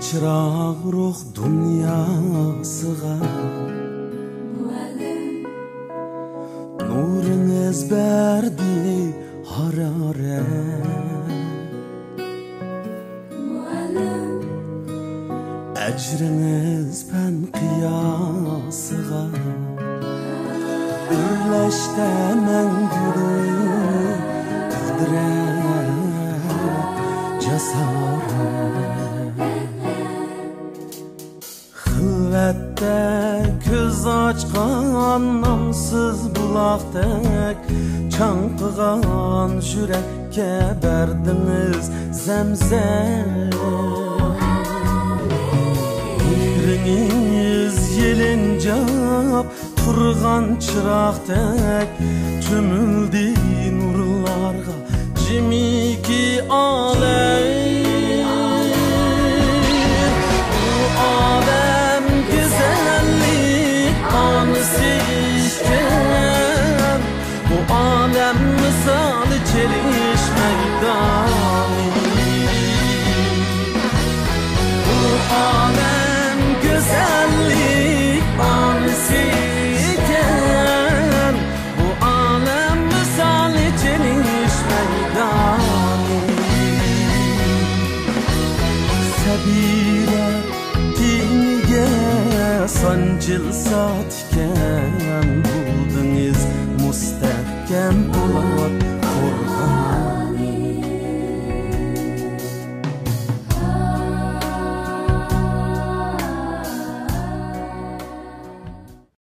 çırak ruh dünyasıga nurunuz berdi hararet ecriniz ben kıyasıga birleşte mengülü kudret cesaret hılvette göz açkan namsız bulaktek çankıgan yürekke berdiniz zemzem biriniz yelincap turgan çıraktek tümüldü nurlarga jimiki alem bu alem güzellik anı sevişken bu alem